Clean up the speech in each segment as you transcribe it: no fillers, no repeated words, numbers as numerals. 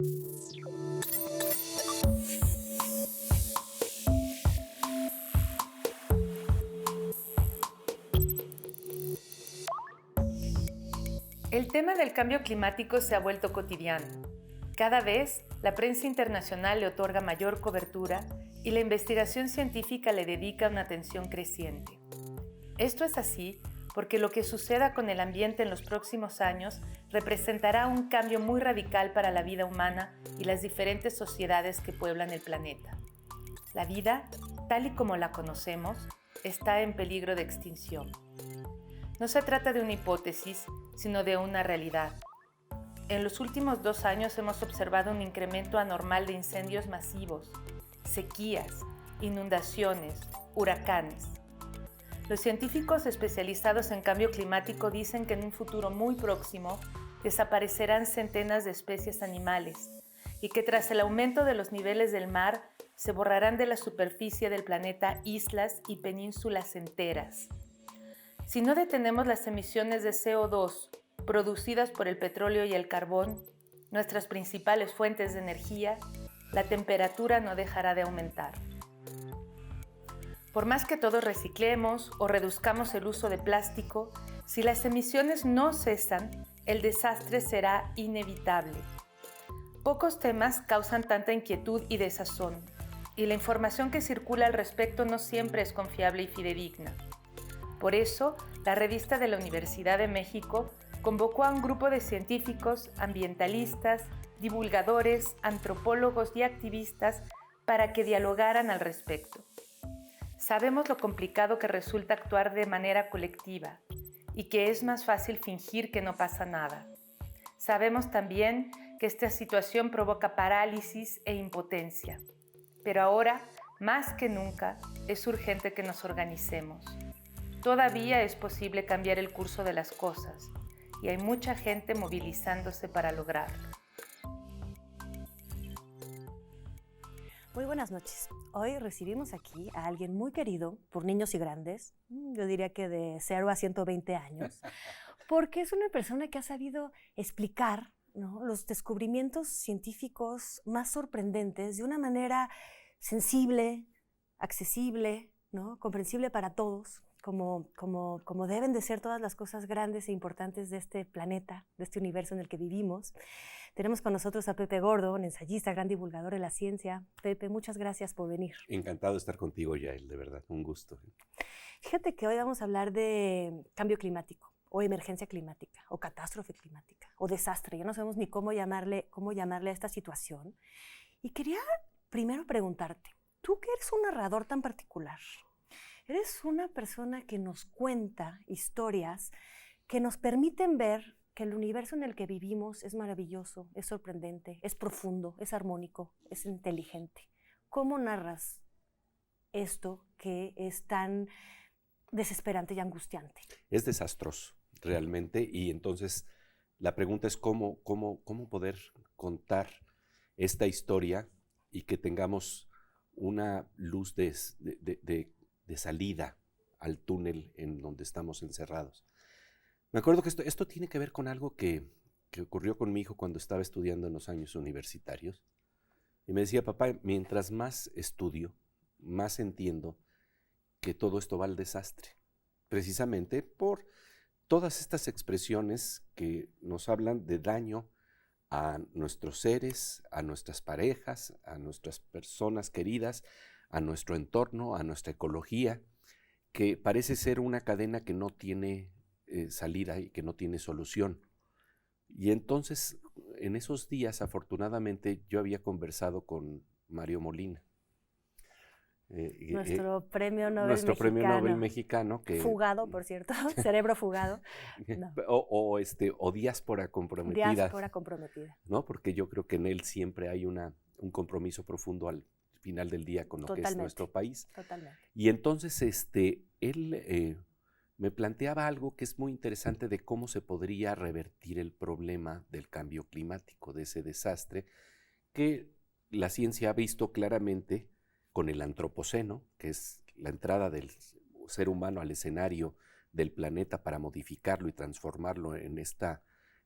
El tema del cambio climático se ha vuelto cotidiano. Cada vez, la prensa internacional le otorga mayor cobertura y la investigación científica le dedica una atención creciente. Esto es así porque lo que suceda con el ambiente en los próximos años representará un cambio muy radical para la vida humana y las diferentes sociedades que pueblan el planeta. La vida, tal y como la conocemos, está en peligro de extinción. No se trata de una hipótesis, sino de una realidad. En los últimos 2 años hemos observado un incremento anormal de incendios masivos, sequías, inundaciones, huracanes. Los científicos especializados en cambio climático dicen que en un futuro muy próximo desaparecerán centenas de especies animales y que tras el aumento de los niveles del mar se borrarán de la superficie del planeta islas y penínsulas enteras. Si no detenemos las emisiones de CO2 producidas por el petróleo y el carbón, nuestras principales fuentes de energía, la temperatura no dejará de aumentar. Por más que todos reciclemos o reduzcamos el uso de plástico, si las emisiones no cesan, el desastre será inevitable. Pocos temas causan tanta inquietud y desazón, y la información que circula al respecto no siempre es confiable y fidedigna. Por eso, la revista de la Universidad de México convocó a un grupo de científicos, ambientalistas, divulgadores, antropólogos y activistas para que dialogaran al respecto. Sabemos lo complicado que resulta actuar de manera colectiva y que es más fácil fingir que no pasa nada. Sabemos también que esta situación provoca parálisis e impotencia. Pero ahora, más que nunca, es urgente que nos organicemos. Todavía es posible cambiar el curso de las cosas y hay mucha gente movilizándose para lograrlo. Muy buenas noches. Hoy recibimos aquí a alguien muy querido por niños y grandes, yo diría que de 0 a 120 años, porque es una persona que ha sabido explicar, ¿no?, los descubrimientos científicos más sorprendentes de una manera sensible, accesible, ¿no?, comprensible para todos, como deben de ser todas las cosas grandes e importantes de este planeta, de este universo en el que vivimos. Tenemos con nosotros a Pepe Gordo, un ensayista, gran divulgador de la ciencia. Pepe, muchas gracias por venir. Encantado de estar contigo, Yael, de verdad, un gusto. Fíjate que hoy vamos a hablar de cambio climático, o emergencia climática, o catástrofe climática, o desastre. Ya no sabemos ni cómo llamarle a esta situación. Y quería primero preguntarte, tú que eres un narrador tan particular, eres una persona que nos cuenta historias que nos permiten ver que el universo en el que vivimos es maravilloso, es sorprendente, es profundo, es armónico, es inteligente. ¿Cómo narras esto que es tan desesperante y angustiante? Es desastroso, realmente, y entonces la pregunta es cómo poder contar esta historia y que tengamos una luz de salida al túnel en donde estamos encerrados. Me acuerdo que esto tiene que ver con algo que ocurrió con mi hijo cuando estaba estudiando en los años universitarios. Y me decía, papá, mientras más estudio, más entiendo que todo esto va al desastre. Precisamente por todas estas expresiones que nos hablan de daño a nuestros seres, a nuestras parejas, a nuestras personas queridas, a nuestro entorno, a nuestra ecología, que parece ser una cadena que no tiene salida y que no tiene solución. Y entonces, en esos días, afortunadamente, yo había conversado con Mario Molina. Nuestro premio Premio Nobel mexicano. Fugado, por cierto, cerebro fugado. No. O Diáspora Comprometida. Diáspora Comprometida. ¿No? Porque yo creo que en él siempre hay un compromiso profundo al final del día con lo que es nuestro país. Totalmente. Y entonces él me planteaba algo que es muy interesante de cómo se podría revertir el problema del cambio climático, de ese desastre que la ciencia ha visto claramente con el antropoceno, que es la entrada del ser humano al escenario del planeta para modificarlo y transformarlo en esta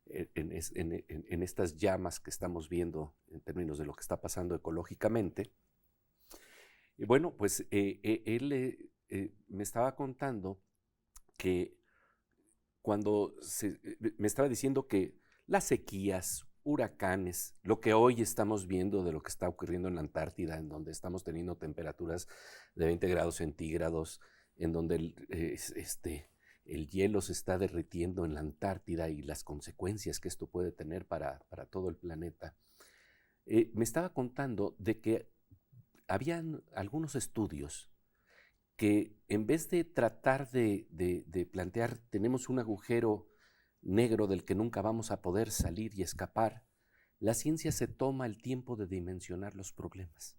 en estas llamas que estamos viendo en términos de lo que está pasando ecológicamente. Y bueno, pues él me estaba contando que me estaba diciendo que las sequías, huracanes, lo que hoy estamos viendo de lo que está ocurriendo en la Antártida, en donde estamos teniendo temperaturas de 20 grados centígrados, en donde el hielo se está derritiendo en la Antártida y las consecuencias que esto puede tener para todo el planeta. Me estaba contando de que habían algunos estudios que en vez de tratar de plantear tenemos un agujero negro del que nunca vamos a poder salir y escapar, la ciencia se toma el tiempo de dimensionar los problemas.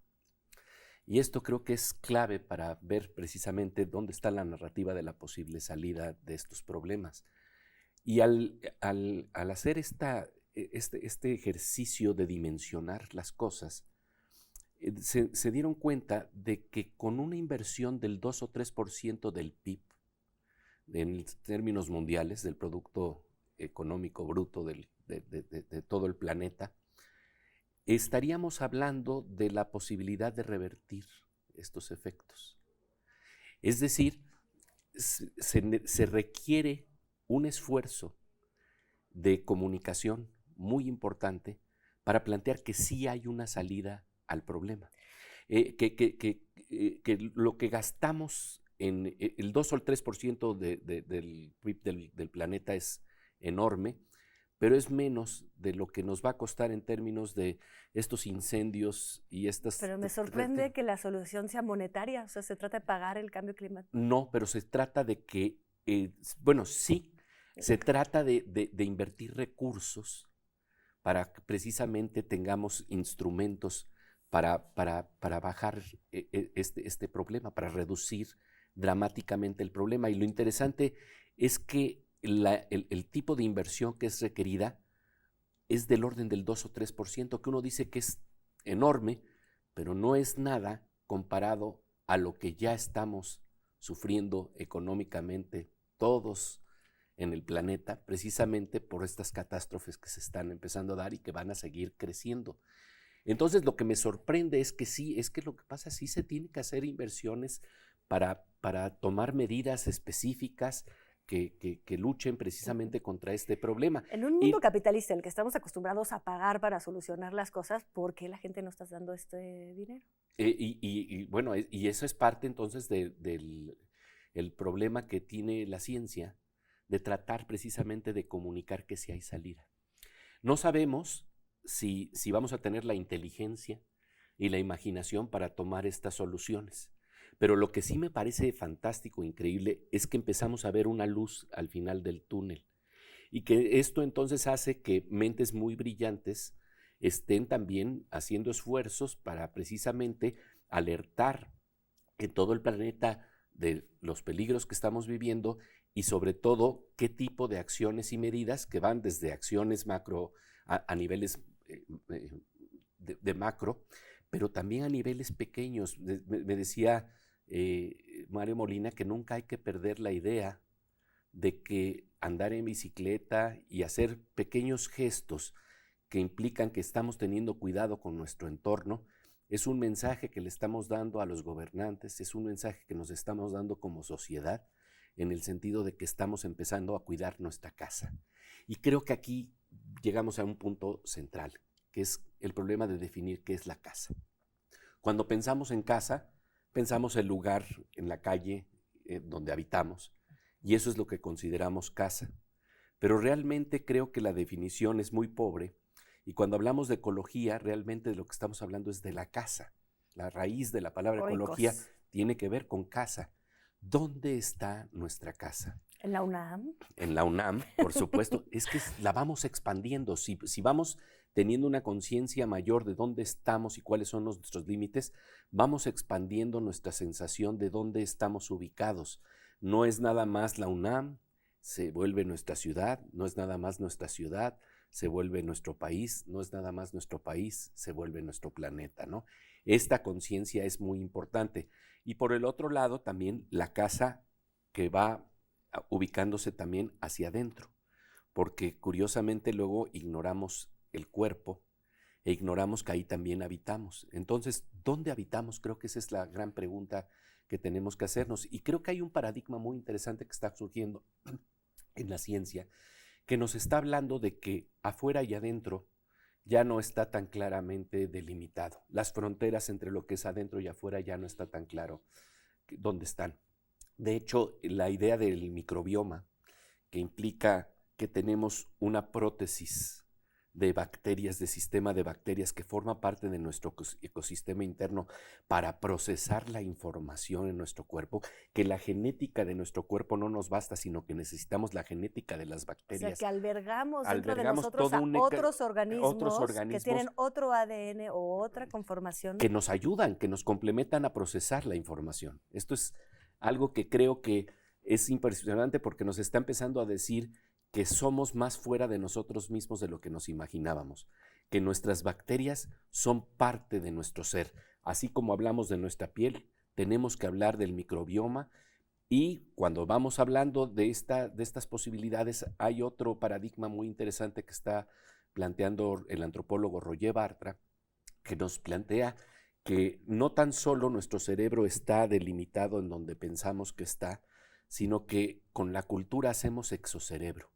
Y esto creo que es clave para ver precisamente dónde está la narrativa de la posible salida de estos problemas. Y al hacer este ejercicio de dimensionar las cosas, se dieron cuenta de que con una inversión del 2 o 3% del PIB, en términos mundiales, del Producto Económico Bruto de todo el planeta, estaríamos hablando de la posibilidad de revertir estos efectos. Es decir, se requiere un esfuerzo de comunicación muy importante para plantear que sí hay una salida al problema. Que lo que gastamos en el 2 o el 3% del PIB del planeta es enorme, pero es menos de lo que nos va a costar en términos de estos incendios y estas... Pero me sorprende que la solución sea monetaria, o sea, se trata de pagar el cambio climático. No, pero se trata de que, bueno, sí, se trata de invertir recursos para que precisamente tengamos instrumentos para bajar este problema, para reducir dramáticamente el problema. Y lo interesante es que el tipo de inversión que es requerida es del orden del 2 o 3%, que uno dice que es enorme, pero no es nada comparado a lo que ya estamos sufriendo económicamente todos en el planeta, precisamente por estas catástrofes que se están empezando a dar y que van a seguir creciendo. Entonces, lo que me sorprende es que sí, es que lo que pasa, sí se tiene que hacer inversiones para tomar medidas específicas que luchen precisamente contra este problema. En un mundo capitalista en el que estamos acostumbrados a pagar para solucionar las cosas, ¿por qué la gente no está dando este dinero? Bueno, y eso es parte entonces del problema que tiene la ciencia, de tratar precisamente de comunicar que sí hay salida. No sabemos si vamos a tener la inteligencia y la imaginación para tomar estas soluciones. Pero lo que sí me parece fantástico, increíble, es que empezamos a ver una luz al final del túnel. Y que esto entonces hace que mentes muy brillantes estén también haciendo esfuerzos para precisamente alertar en todo el planeta de los peligros que estamos viviendo y sobre todo qué tipo de acciones y medidas que van desde acciones macro a niveles de macro, pero también a niveles pequeños. Me decía Mario Molina que nunca hay que perder la idea de que andar en bicicleta y hacer pequeños gestos que implican que estamos teniendo cuidado con nuestro entorno es un mensaje que le estamos dando a los gobernantes, es un mensaje que nos estamos dando como sociedad, en el sentido de que estamos empezando a cuidar nuestra casa. Y creo que aquí llegamos a un punto central, que es el problema de definir qué es la casa. Cuando pensamos en casa, pensamos el lugar en la calle donde habitamos, y eso es lo que consideramos casa. Pero realmente creo que la definición es muy pobre, y cuando hablamos de ecología, realmente de lo que estamos hablando es de la casa. La raíz de la palabra ecología tiene que ver con casa. ¿Dónde está nuestra casa? En la UNAM. En la UNAM, por supuesto. Es que la vamos expandiendo. Si vamos teniendo una conciencia mayor de dónde estamos y cuáles son nuestros límites, vamos expandiendo nuestra sensación de dónde estamos ubicados. No es nada más la UNAM, se vuelve nuestra ciudad, no es nada más nuestra ciudad, se vuelve nuestro país, no es nada más nuestro país, se vuelve nuestro planeta, ¿no? Esta conciencia es muy importante. Y por el otro lado también la casa que va ubicándose también hacia adentro, porque curiosamente luego ignoramos el cuerpo e ignoramos que ahí también habitamos. Entonces, ¿dónde habitamos? Creo que esa es la gran pregunta que tenemos que hacernos. Y creo que hay un paradigma muy interesante que está surgiendo en la ciencia, que nos está hablando de que afuera y adentro ya no está tan claramente delimitado. Las fronteras entre lo que es adentro y afuera ya no está tan claro dónde están. De hecho, la idea del microbioma, que implica que tenemos una prótesis de bacterias, de sistema de bacterias que forma parte de nuestro ecosistema interno para procesar la información en nuestro cuerpo, que la genética de nuestro cuerpo no nos basta, sino que necesitamos la genética de las bacterias. O sea, que albergamos dentro de nosotros todo a otros organismos que tienen organismos otro ADN o otra conformación. que nos ayudan, que nos complementan a procesar la información. Esto es algo que creo que es impresionante porque nos está empezando a decir que somos más fuera de nosotros mismos de lo que nos imaginábamos, que nuestras bacterias son parte de nuestro ser. Así como hablamos de nuestra piel, tenemos que hablar del microbioma, y cuando vamos hablando de estas posibilidades, hay otro paradigma muy interesante que está planteando el antropólogo Roger Bartra, que nos plantea que no tan solo nuestro cerebro está delimitado en donde pensamos que está, sino que con la cultura hacemos exocerebro.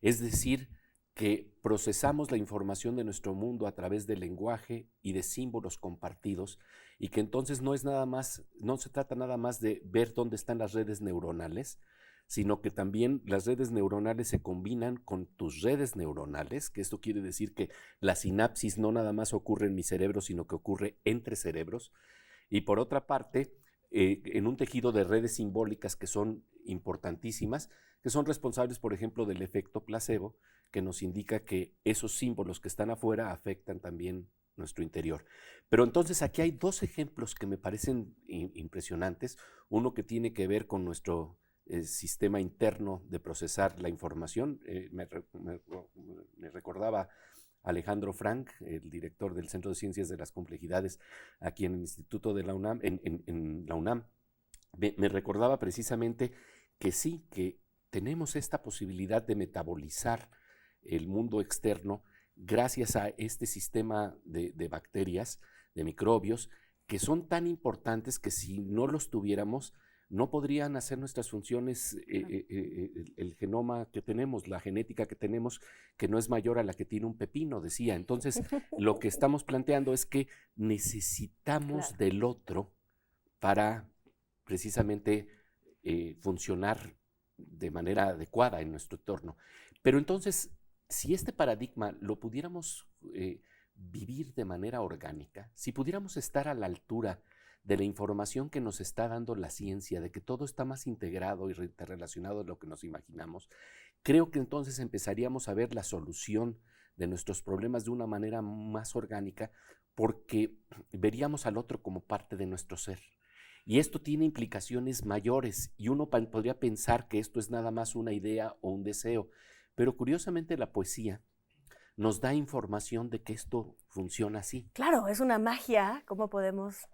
Es decir, que procesamos la información de nuestro mundo a través del lenguaje y de símbolos compartidos, y que entonces no se trata nada más de ver dónde están las redes neuronales, sino que también las redes neuronales se combinan con tus redes neuronales, que esto quiere decir que la sinapsis no nada más ocurre en mi cerebro, sino que ocurre entre cerebros. Y por otra parte, en un tejido de redes simbólicas que son importantísimas, que son responsables, por ejemplo, del efecto placebo, que nos indica que esos símbolos que están afuera afectan también nuestro interior. Pero entonces aquí hay dos ejemplos que me parecen impresionantes. Uno que tiene que ver con nuestro sistema interno de procesar la información. Me recordaba Alejandro Frank, el director del Centro de Ciencias de las Complejidades aquí en el Instituto de la UNAM, en la UNAM, me recordaba precisamente que sí, que tenemos esta posibilidad de metabolizar el mundo externo gracias a este sistema de bacterias, de microbios, que son tan importantes que si no los tuviéramos, no podrían hacer nuestras funciones el genoma que tenemos, la genética que tenemos, que no es mayor a la que tiene un pepino, decía. Entonces, lo que estamos planteando es que necesitamos del otro para precisamente funcionar de manera adecuada en nuestro entorno. Pero entonces, si este paradigma lo pudiéramos vivir de manera orgánica, si pudiéramos estar a la altura de la información que nos está dando la ciencia, de que todo está más integrado y interrelacionado de lo que nos imaginamos, creo que entonces empezaríamos a ver la solución de nuestros problemas de una manera más orgánica, porque veríamos al otro como parte de nuestro ser. Y esto tiene implicaciones mayores, y uno podría pensar que esto es nada más una idea o un deseo, pero curiosamente la poesía nos da información de que esto funciona así. Claro, es una magia, cómo podemos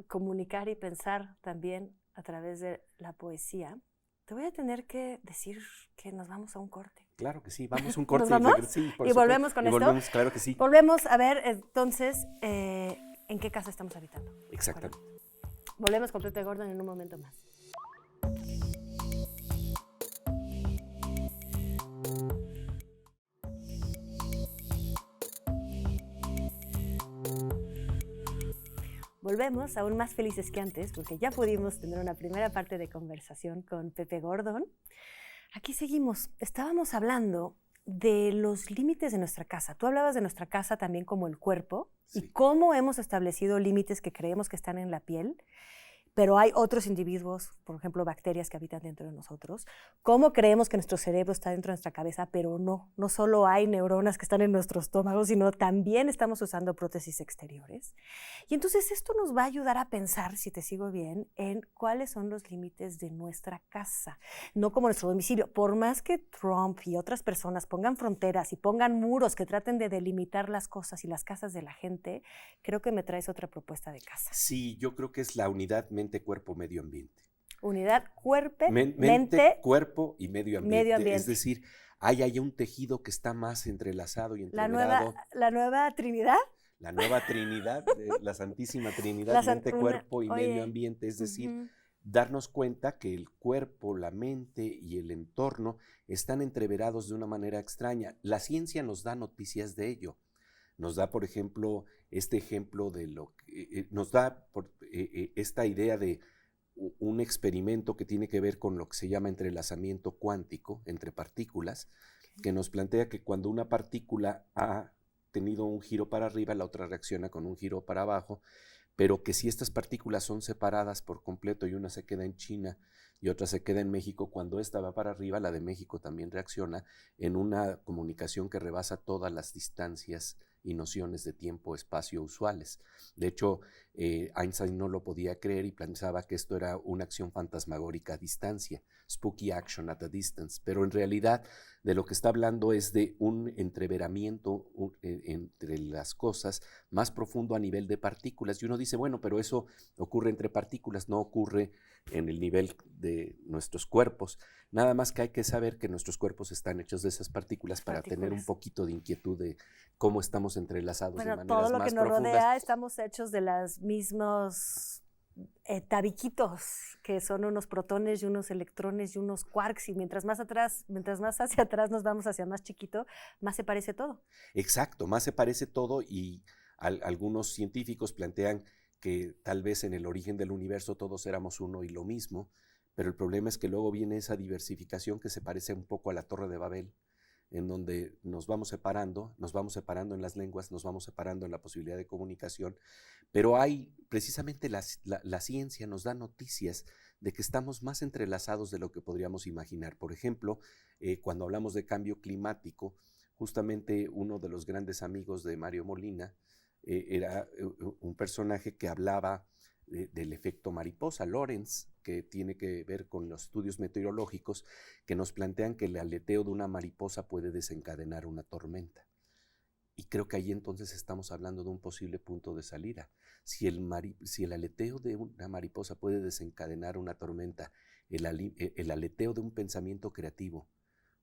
comunicar y pensar también a través de la poesía. Te voy a tener que decir que nos vamos a un corte. Claro que sí, vamos a un corte. ¿Nos vamos? Sí, ¿Y volvemos con esto? Volvemos, claro que sí. Volvemos a ver entonces en qué casa estamos habitando. Exactamente. Volvemos con Pepe Gordon en un momento más. Volvemos aún más felices que antes porque ya pudimos tener una primera parte de conversación con Pepe Gordon. Aquí seguimos. Estábamos hablando de los límites de nuestra casa. Tú hablabas de nuestra casa también como el cuerpo, sí, y cómo hemos establecido límites que creemos que están en la piel, pero hay otros individuos, por ejemplo, bacterias que habitan dentro de nosotros. ¿Cómo creemos que nuestro cerebro está dentro de nuestra cabeza? Pero no solo hay neuronas que están en nuestro estómago, sino también estamos usando prótesis exteriores. Y entonces esto nos va a ayudar a pensar, si te sigo bien, en cuáles son los límites de nuestra casa, no como nuestro domicilio. Por más que Trump y otras personas pongan fronteras y pongan muros que traten de delimitar las cosas y las casas de la gente, creo que me traes otra propuesta de casa. Sí, yo creo que es la unidad mente, cuerpo, medio ambiente. Unidad, mente, cuerpo y medio ambiente. Es decir, hay un tejido que está más entrelazado y entreverado. La nueva Trinidad. La nueva Trinidad, la Santísima Trinidad, mente, cuerpo y medio ambiente, es decir, darnos cuenta que el cuerpo, la mente y el entorno están entreverados de una manera extraña. La ciencia nos da noticias de ello. Nos da, por ejemplo, este ejemplo de lo que nos da esta idea de un experimento que tiene que ver con lo que se llama entrelazamiento cuántico entre partículas, que nos plantea que cuando una partícula ha tenido un giro para arriba, la otra reacciona con un giro para abajo, pero que si estas partículas son separadas por completo y una se queda en China y otra se queda en México, cuando esta va para arriba, la de México también reacciona en una comunicación que rebasa todas las distancias y nociones de tiempo-espacio usuales. De hecho, Einstein no lo podía creer y pensaba que esto era una acción fantasmagórica a distancia, spooky action at a distance, pero en realidad de lo que está hablando es de un entreveramiento entre las cosas más profundo a nivel de partículas. Y uno dice, bueno, pero eso ocurre entre partículas, no ocurre en el nivel de nuestros cuerpos. Nada más que hay que saber que nuestros cuerpos están hechos de esas partículas para tener un poquito de inquietud de cómo estamos entrelazados de maneras más profundas. Todo lo que nos rodea estamos hechos de los mismos tabiquitos, que son unos protones y unos electrones y unos quarks, y mientras más hacia atrás nos vamos hacia más chiquito, más se parece todo. Exacto, más se parece todo, y algunos científicos plantean que tal vez en el origen del universo todos éramos uno y lo mismo, pero el problema es que luego viene esa diversificación que se parece un poco a la Torre de Babel, en donde nos vamos separando en las lenguas, nos vamos separando en la posibilidad de comunicación, pero precisamente la ciencia nos da noticias de que estamos más entrelazados de lo que podríamos imaginar. Por ejemplo, cuando hablamos de cambio climático, justamente uno de los grandes amigos de Mario Molina era un personaje que hablaba del efecto mariposa, Lorentz, que tiene que ver con los estudios meteorológicos que nos plantean que el aleteo de una mariposa puede desencadenar una tormenta. Y creo que ahí entonces estamos hablando de un posible punto de salida. Si el aleteo de una mariposa puede desencadenar una tormenta, el aleteo de un pensamiento creativo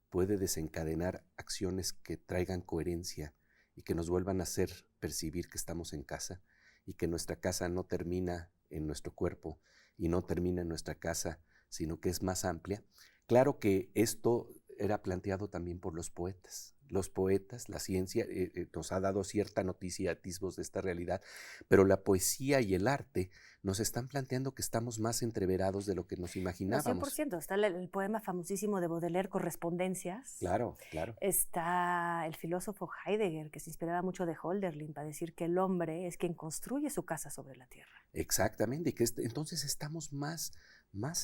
puede desencadenar acciones que traigan coherencia y que nos vuelvan a hacer percibir que estamos en casa, y que nuestra casa no termina en nuestro cuerpo y no termina en nuestra casa, sino que es más amplia. Claro que esto era planteado también por los poetas. Los poetas, la ciencia nos ha dado cierta noticia, atisbos de esta realidad, pero la poesía y el arte nos están planteando que estamos más entreverados de lo que nos imaginábamos. 100%. Está el poema famosísimo de Baudelaire, Correspondencias. Claro, claro. Está el filósofo Heidegger, que se inspiraba mucho de Hölderlin para decir que el hombre es quien construye su casa sobre la tierra. Exactamente, y que entonces estamos más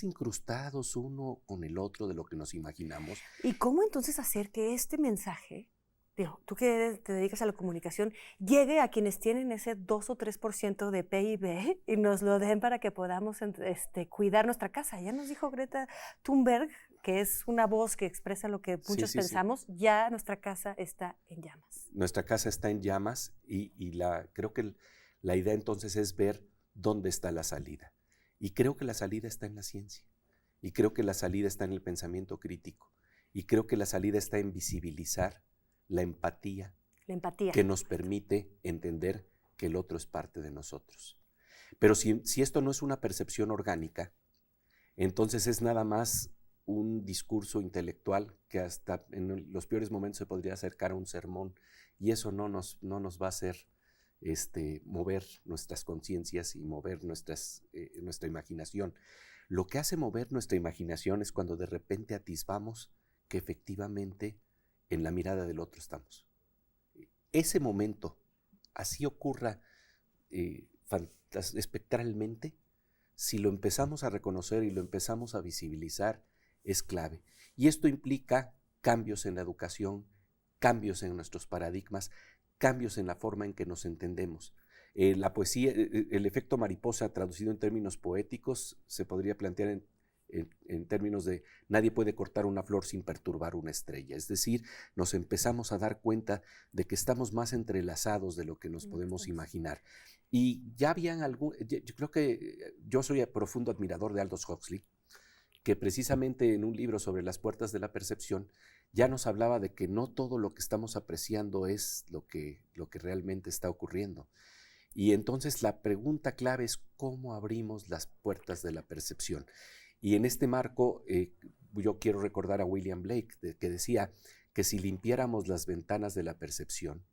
incrustados uno con el otro de lo que nos imaginamos. ¿Y cómo entonces hacer que este mensaje, tú que te dedicas a la comunicación, llegue a quienes tienen ese 2 o 3% de PIB y nos lo den para que podamos cuidar nuestra casa? Ya nos dijo Greta Thunberg, que es una voz que expresa lo que muchos pensamos, ya nuestra casa está en llamas. Nuestra casa está en llamas y creo que la idea entonces es ver dónde está la salida. Y creo que la salida está en la ciencia, y creo que la salida está en el pensamiento crítico, y creo que la salida está en visibilizar la empatía que nos permite entender que el otro es parte de nosotros. Pero si esto no es una percepción orgánica, entonces es nada más un discurso intelectual que hasta en los peores momentos se podría acercar a un sermón, y eso no nos va a hacer mover nuestras conciencias y mover nuestra imaginación. Lo que hace mover nuestra imaginación es cuando de repente atisbamos que efectivamente en la mirada del otro estamos. Ese momento, así ocurra espectralmente, si lo empezamos a reconocer y lo empezamos a visibilizar, es clave. Y esto implica cambios en la educación, cambios en nuestros paradigmas, cambios en la forma en que nos entendemos. La poesía, el efecto mariposa traducido en términos poéticos se podría plantear en términos de nadie puede cortar una flor sin perturbar una estrella. Es decir, nos empezamos a dar cuenta de que estamos más entrelazados de lo que nos podemos imaginar. Y ya habían yo creo que yo soy profundo admirador de Aldous Huxley, que precisamente en un libro sobre las puertas de la percepción ya nos hablaba de que no todo lo que estamos apreciando es lo que realmente está ocurriendo. Y entonces la pregunta clave es cómo abrimos las puertas de la percepción. Y en este marco, yo quiero recordar a William Blake, que decía que si limpiáramos las ventanas de la percepción,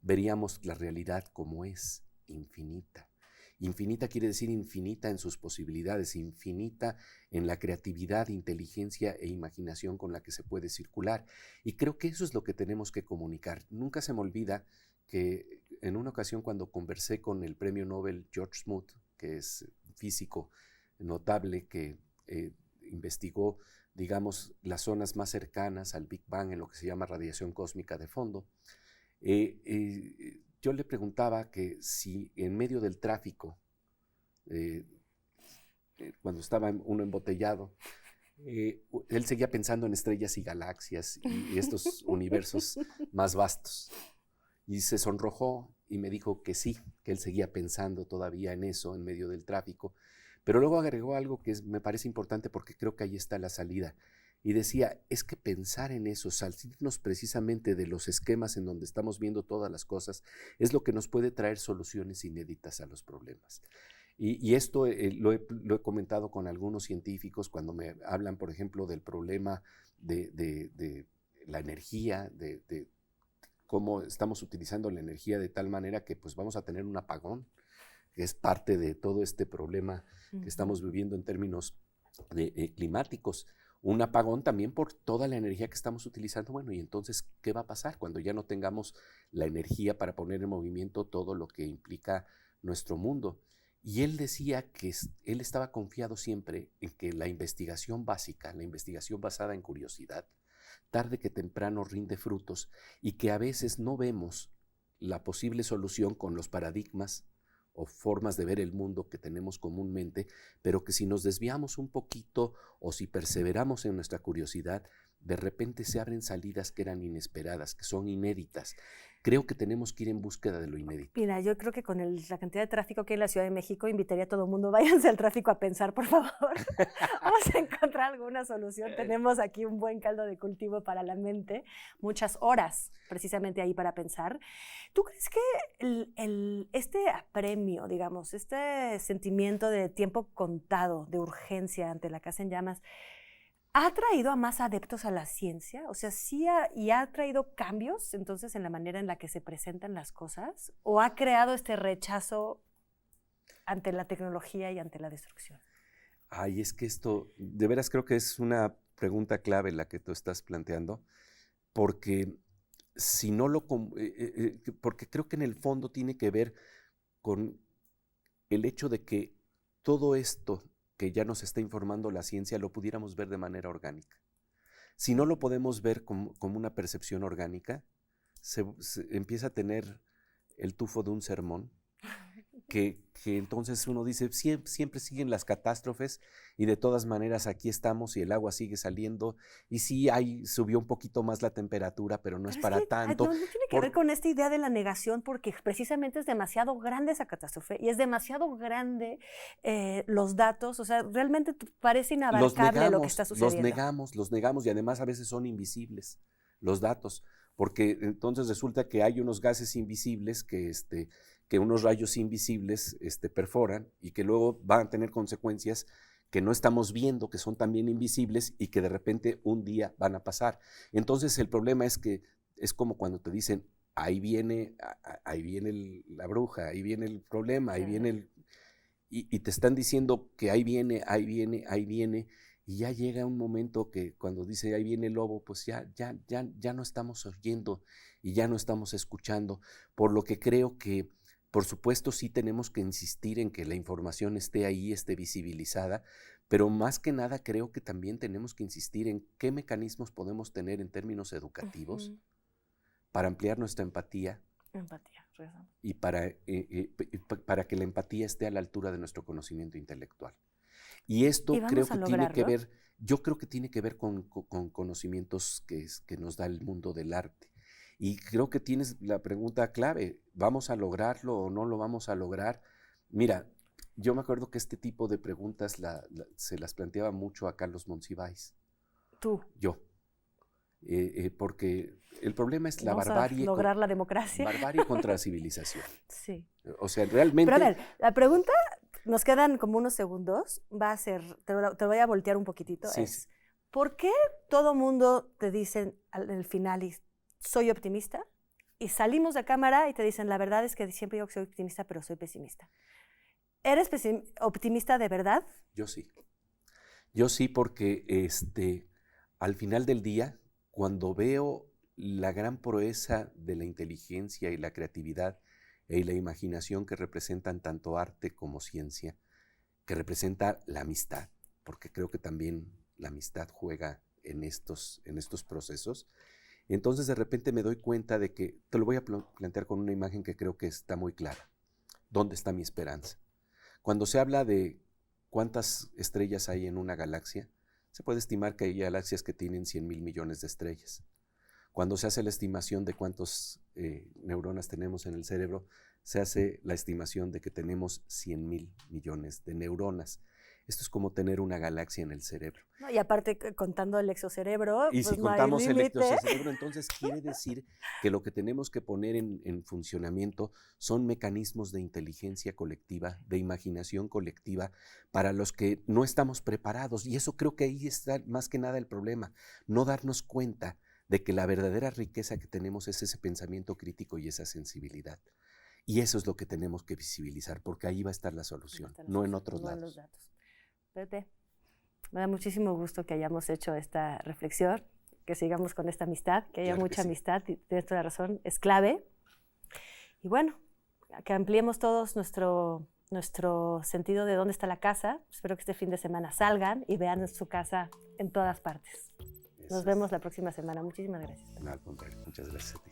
veríamos la realidad como es, infinita. Infinita quiere decir infinita en sus posibilidades, infinita en la creatividad, inteligencia e imaginación con la que se puede circular. Y creo que eso es lo que tenemos que comunicar. Nunca se me olvida que en una ocasión cuando conversé con el premio Nobel George Smoot, que es físico notable que investigó, digamos, las zonas más cercanas al Big Bang en lo que se llama radiación cósmica de fondo, yo le preguntaba que si en medio del tráfico, cuando estaba uno embotellado, él seguía pensando en estrellas y galaxias y estos universos más vastos. Y se sonrojó y me dijo que sí, que él seguía pensando todavía en eso en medio del tráfico. Pero luego agregó algo que me parece importante porque creo que ahí está la salida. Y decía, es que pensar en eso, salirnos precisamente de los esquemas en donde estamos viendo todas las cosas, es lo que nos puede traer soluciones inéditas a los problemas. Y esto lo he comentado con algunos científicos cuando me hablan, por ejemplo, del problema de la energía, de cómo estamos utilizando la energía de tal manera que pues vamos a tener un apagón, que es parte de todo este problema que estamos viviendo en términos climáticos. Un apagón también por toda la energía que estamos utilizando. Bueno, y entonces, ¿qué va a pasar cuando ya no tengamos la energía para poner en movimiento todo lo que implica nuestro mundo? Y él decía que él estaba confiado siempre en que la investigación básica, la investigación basada en curiosidad, tarde que temprano rinde frutos y que a veces no vemos la posible solución con los paradigmas o formas de ver el mundo que tenemos comúnmente, pero que si nos desviamos un poquito o si perseveramos en nuestra curiosidad, de repente se abren salidas que eran inesperadas, que son inéditas. Creo que tenemos que ir en búsqueda de lo inédito. Mira, yo creo que con la cantidad de tráfico que hay en la Ciudad de México, invitaría a todo el mundo, váyanse al tráfico a pensar, por favor. Vamos a encontrar alguna solución. Tenemos aquí un buen caldo de cultivo para la mente, muchas horas precisamente ahí para pensar. ¿Tú crees que este apremio, digamos, este sentimiento de tiempo contado, de urgencia ante la casa en llamas, ¿ha traído a más adeptos a la ciencia? O sea, ¿sí ha traído cambios entonces en la manera en la que se presentan las cosas? ¿O ha creado este rechazo ante la tecnología y ante la destrucción? Ay, es que esto, de veras creo que es una pregunta clave la que tú estás planteando, porque si no porque creo que en el fondo tiene que ver con el hecho de que todo esto que ya nos está informando la ciencia lo pudiéramos ver de manera orgánica. Si no lo podemos ver como una percepción orgánica, se empieza a tener el tufo de un sermón, que entonces uno dice, siempre siguen las catástrofes y de todas maneras aquí estamos y el agua sigue saliendo y sí, subió un poquito más la temperatura, pero no es para tanto. No tiene que ver con esta idea de la negación, porque precisamente es demasiado grande esa catástrofe y es demasiado grande los datos, o sea, realmente parece inabarcable lo que está sucediendo. Los negamos y además a veces son invisibles los datos, porque entonces resulta que hay unos gases invisibles que unos rayos invisibles perforan y que luego van a tener consecuencias que no estamos viendo, que son también invisibles y que de repente un día van a pasar. Entonces el problema es que es como cuando te dicen, ahí viene la bruja, ahí viene el problema, ahí viene y te están diciendo que ahí viene, y ya llega un momento que cuando dice ahí viene el lobo, pues ya no estamos oyendo y ya no estamos escuchando, por lo que creo que por supuesto sí tenemos que insistir en que la información esté ahí, esté visibilizada, pero más que nada creo que también tenemos que insistir en qué mecanismos podemos tener en términos educativos para ampliar nuestra empatía. Y para que la empatía esté a la altura de nuestro conocimiento intelectual. Y esto creo que tiene que ver, yo creo que tiene que ver con conocimientos que nos da el mundo del arte. Y creo que tienes la pregunta clave, ¿vamos a lograrlo o no lo vamos a lograr? Mira, yo me acuerdo que este tipo de preguntas se las planteaba mucho a Carlos Monsiváis. ¿Tú? Yo. porque el problema es la Vamos barbarie. a lograr la democracia. Barbarie contra la civilización. Sí. O sea, realmente... Pero a ver, la pregunta, nos quedan como unos segundos, va a ser, te voy a voltear un poquitito, Sí, es, sí. ¿por qué todo mundo te dicen al final, soy optimista? Y salimos de cámara y te dicen, la verdad es que siempre digo que soy optimista, pero soy pesimista. ¿Eres optimista de verdad? Yo sí. Yo sí porque al final del día, cuando veo la gran proeza de la inteligencia y la creatividad y la imaginación que representan tanto arte como ciencia, que representa la amistad, porque creo que también la amistad juega en estos procesos, entonces de repente me doy cuenta de que, te lo voy a plantear con una imagen que creo que está muy clara. ¿Dónde está mi esperanza? Cuando se habla de cuántas estrellas hay en una galaxia, se puede estimar que hay galaxias que tienen 100,000 millones de estrellas. Cuando se hace la estimación de cuántas neuronas tenemos en el cerebro, se hace la estimación de que tenemos 100,000 millones de neuronas. Esto es como tener una galaxia en el cerebro. No, y aparte, contando el exocerebro, Y pues si no hay contamos el límite. exocerebro, entonces quiere decir que lo que tenemos que poner en funcionamiento son mecanismos de inteligencia colectiva, de imaginación colectiva, para los que no estamos preparados. Y eso creo que ahí está más que nada el problema, no darnos cuenta de que la verdadera riqueza que tenemos es ese pensamiento crítico y esa sensibilidad. Y eso es lo que tenemos que visibilizar, porque ahí va a estar la solución, no en otros no en los lados. datos. Pepe, me da muchísimo gusto que hayamos hecho esta reflexión, que sigamos con esta amistad, que haya Claro que mucha sí. amistad, y tienes toda la razón, es clave. Y bueno, que ampliemos todos nuestro sentido de dónde está la casa. Espero que este fin de semana salgan y vean su casa en todas partes. Nos vemos la próxima semana. Muchísimas gracias. No, al contrario, muchas gracias a ti.